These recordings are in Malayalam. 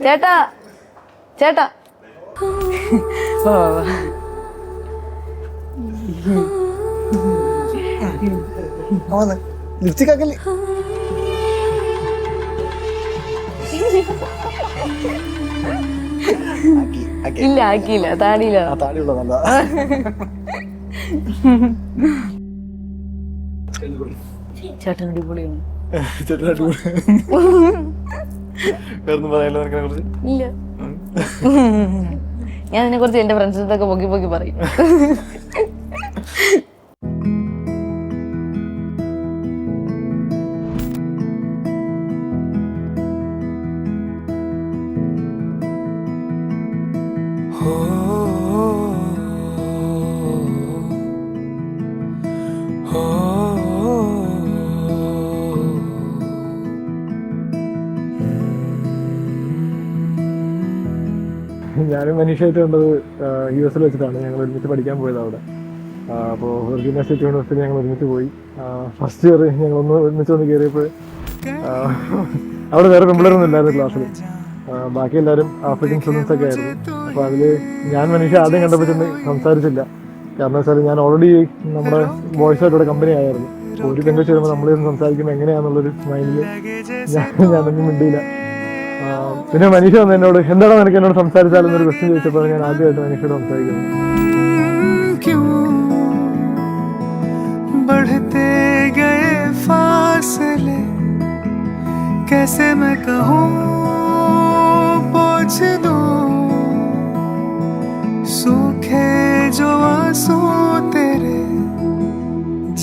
ചേട്ടാ ചേട്ടാ ഓ ലിപ്സ്റ്റിക് ആക്കല്ലേ? ഇല്ല ആക്കിയില്ല, താടിയില്ല. താടിയുള്ള നല്ല ചേട്ടൻ അടിപൊളിയാണ്. വേറൊന്നും പറയാലോ നിനക്കിനെ കുറിച്ച്? ഇല്ല, ഞാൻ അതിനെ കുറിച്ച് എന്റെ ഫ്രണ്ട്സിനൊക്കെ പൊക്കി പൊക്കി പറയും. ഞാനും മനീഷയായിട്ട് കണ്ടത് US വെച്ചിട്ടാണ്. ഞങ്ങൾ ഒരുമിച്ച് പഠിക്കാൻ പോയത് അവിടെ. അപ്പോൾ വെർജീനിയ സ്റ്റേറ്റ് യൂണിവേഴ്സിറ്റി ഞങ്ങൾ ഒരുമിച്ച് പോയി. ഫസ്റ്റ് ഇയർ ഞങ്ങളൊന്ന് ഒരുമിച്ച് വന്ന് കയറിയപ്പോൾ അവിടെ വേറെ പെമ്പിളറൊന്നും ഇല്ലായിരുന്നു ക്ലാസ്സിൽ. ബാക്കി എല്ലാവരും ആഫ്രിക്കൻ സ്റ്റുഡൻസ് ഒക്കെ ആയിരുന്നു. അപ്പോൾ അതിൽ ഞാൻ മനീഷ ആദ്യം കണ്ടപ്പോൾ ചെന്ന് സംസാരിച്ചില്ല. കാരണം വെച്ചാൽ ഞാൻ ഓൾറെഡി നമ്മുടെ ബോയ്സായിട്ടൂടെ കമ്പനി ആയിരുന്നു. അപ്പോൾ ഒരു പെൺകുട്ടി വരുമ്പോൾ നമ്മളിന്ന് സംസാരിക്കുമ്പോൾ എങ്ങനെയാണെന്നുള്ളൊരു മൈൻഡിൽ ഞാനൊന്നും മിണ്ടിയില്ല. പിന്നെ മനീഷ വന്ന് എന്നോട് എന്താണ് നിനക്ക് എന്നോട് സംസാരിച്ചാലെന്നൊരു ക്വസ്റ്റ്യൻ ചോദിച്ചപ്പോൾ ഞാൻ ആദ്യമായിട്ട് മനീഷയോട് സംസാരിക്കുന്നത്.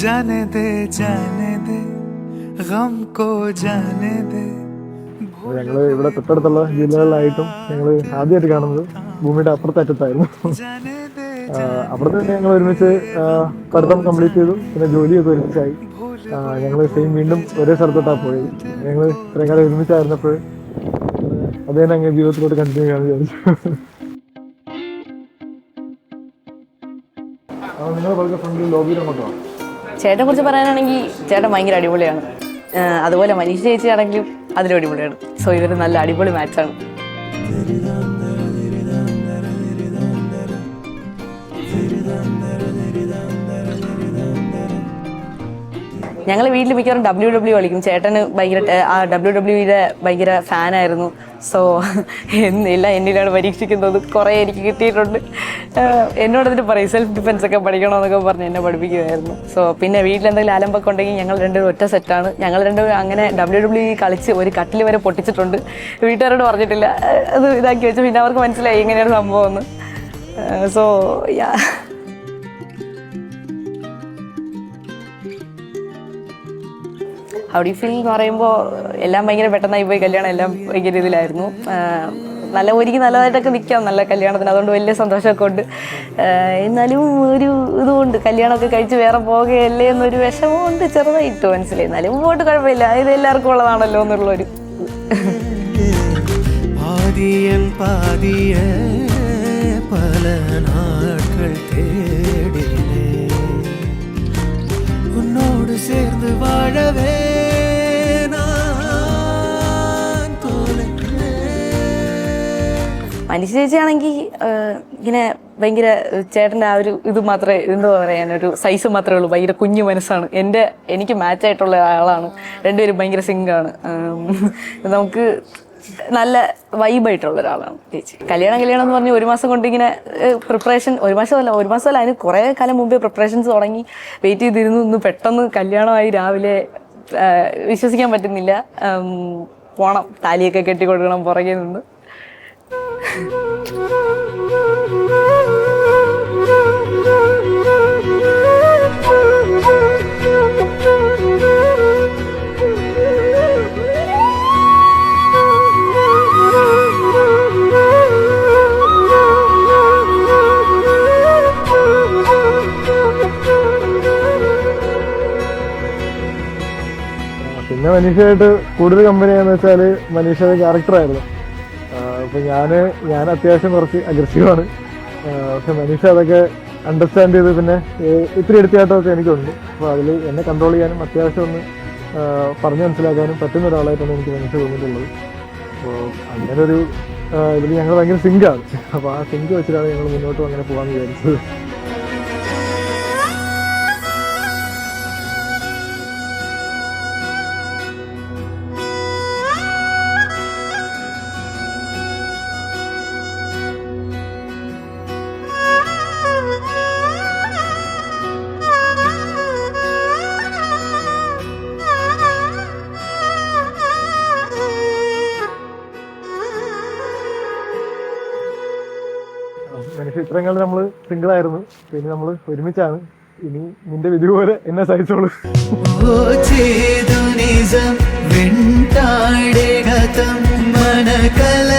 जाने दे गम को जाने दे. ഞങ്ങൾ ഇവിടെ തൊട്ടടുത്തുള്ള ജില്ലകളിലായിട്ടും ഞങ്ങൾ ആദ്യമായിട്ട് കാണുന്നത് ഭൂമിയുടെ അപ്പുറത്തറ്റത്തായിരുന്നു. അപ്പുറത്ത് തന്നെ ഞങ്ങൾ ഒരുമിച്ച് പഠിത്തം കംപ്ലീറ്റ് ചെയ്തു. പിന്നെ ജോലിയൊക്കെ ഒരുമിച്ചായി. ഞങ്ങൾ സെയിം വീണ്ടും ഒരേ സ്ഥലത്തോട്ടാണ് പോയത്. ഞങ്ങൾ ഇത്രയും കാലം ഒരുമിച്ചായിരുന്നപ്പോൾ അത് തന്നെ അങ്ങനെ ജീവിതത്തിലോട്ട് കണ്ടിന്യൂ ചെയ്യാമെന്ന് വിചാരിച്ചു. നിങ്ങൾ പറഞ്ഞ ഫ്രണ്ട് ലോബിയിലങ്ങോട്ടോ? ചേട്ടനെ കുറിച്ച് പറയാനാണെങ്കിൽ ചേട്ടൻ ഭയങ്കര അടിപൊളിയാണ്. അതുപോലെ മനീഷ ചേച്ചി ആണെങ്കിലും അതിലും അടിപൊളിയാണ്. സോ ഇവർ നല്ല അടിപൊളി മാച്ചാണ്. ഞങ്ങൾ വീട്ടിൽ മിക്കവാറും WWE കളിക്കും. ചേട്ടന് ഭയങ്കര WWE ഭയങ്കര ഫാനായിരുന്നു. സോ എല്ലാം എന്നിലാണ് പരീക്ഷിക്കുന്നത്. കുറേ എനിക്ക് കിട്ടിയിട്ടുണ്ട്. എന്നോട് എന്നിട്ട് പറയും സെൽഫ് ഡിഫെൻസ് ഒക്കെ പഠിക്കണമെന്നൊക്കെ പറഞ്ഞ് എന്നെ പഠിപ്പിക്കുമായിരുന്നു. സോ പിന്നെ വീട്ടിലെന്തെങ്കിലും ആലമ്പൊക്കെ ഉണ്ടെങ്കിൽ ഞങ്ങൾ രണ്ടുപേരും ഒറ്റ സെറ്റാണ്. ഞങ്ങൾ രണ്ടുപേരും അങ്ങനെ WWE കളിച്ച് ഒരു കട്ടിൽ വരെ പൊട്ടിച്ചിട്ടുണ്ട്. വീട്ടുകാരോട് പറഞ്ഞിട്ടില്ല. അത് ഇതാക്കി വെച്ചു. പിന്നെ അവർക്ക് മനസ്സിലായി എങ്ങനെയാണ് സംഭവം എന്ന്. So how do you feel എന്ന് പറയുമ്പോൾ എല്ലാം ഭയങ്കര പെട്ടെന്നായി പോയി. കല്യാണം എല്ലാം ഭയങ്കര ഇതിലായിരുന്നു. നല്ല ഒരുക്കി നല്ലതായിട്ടൊക്കെ നിൽക്കാം നല്ല കല്യാണത്തിന്. അതുകൊണ്ട് വലിയ സന്തോഷമൊക്കെ ഉണ്ട്. എന്നാലും ഒരു ഇതുകൊണ്ട് കല്യാണമൊക്കെ കഴിച്ച് വേറെ പോകുകയല്ലേ എന്നൊരു വിഷമമുണ്ട് ചെറുതായിട്ട് മനസ്സിലായി. എന്നാലും മുമ്പോട്ട് കുഴപ്പമില്ല. ഇത് എല്ലാവർക്കും ഉള്ളതാണല്ലോ എന്നുള്ളൊരു சேர்ந்து வாழவே മനീഷ ചേച്ചിയാണെങ്കിൽ ഇങ്ങനെ ഭയങ്കര ചേട്ടൻ്റെ ആ ഒരു ഇത് മാത്രമേ എന്താ പറയാനൊരു സൈസ് മാത്രമേ ഉള്ളൂ. ഭയങ്കര കുഞ്ഞു മനസ്സാണ്. എനിക്ക് മാച്ചായിട്ടുള്ള ആളാണ്. രണ്ടുപേരും ഭയങ്കര സിങ്കാണ്. നമുക്ക് നല്ല വൈബായിട്ടുള്ള ഒരാളാണ് ചേച്ചി. കല്യാണം എന്ന് പറഞ്ഞ് ഒരു മാസം കൊണ്ട് ഇങ്ങനെ പ്രിപ്പറേഷൻ, ഒരു മാസമല്ല അതിന് കുറേ കാലം മുമ്പേ പ്രിപ്പറേഷൻസ് തുടങ്ങി വെയിറ്റ് ചെയ്തിരുന്നു. ഇന്ന് പെട്ടെന്ന് കല്യാണമായി രാവിലെ വിശ്വസിക്കാൻ പറ്റുന്നില്ല. പോണം, താലിയൊക്കെ കെട്ടിക്കൊടുക്കണം പുറകെ നിന്ന്. പിന്നെ മനീഷയായിട്ട് കൂടുതൽ കമ്പനിയാന്ന് വെച്ചാൽ മനീഷയുടെ ക്യാരക്ടറായിരുന്നു. അപ്പോൾ ഞാൻ അത്യാവശ്യം കുറച്ച് അഗ്രസീവാണ്. പക്ഷെ മനീഷ അതൊക്കെ അണ്ടർസ്റ്റാൻഡ് ചെയ്ത് പിന്നെ ഇത്തിരി എടുത്തിയായിട്ടൊക്കെ എനിക്കുണ്ട്. അപ്പോൾ അതിൽ എന്നെ കൺട്രോൾ ചെയ്യാനും അത്യാവശ്യം ഒന്ന് പറഞ്ഞു മനസ്സിലാക്കാനും പറ്റുന്ന ഒരാളായിട്ടാണ് എനിക്ക് മനസ്സിൽ തോന്നിയിട്ടുള്ളത്. അപ്പോൾ അങ്ങനെ ഒരു ഇതിൽ ഞങ്ങൾ ഭയങ്കര സിങ്കാണ്. അപ്പോൾ ആ സിങ്ക് വെച്ചിട്ടാണ് ഞങ്ങൾ മുന്നോട്ടും അങ്ങനെ പോകാമെന്ന് വിചാരിച്ചത്. മനുഷ്യ ഇത്രയും കാലം നമ്മൾ സിംഗിളായിരുന്നു, പിന്നെ നമ്മൾ ഒരുമിച്ചാണ്. ഇനി നിന്റെ വിധി പോലെ എന്നെ സഹിച്ചോളൂ. ఓ చేదు నిజం వెంటాడే గతం మన కల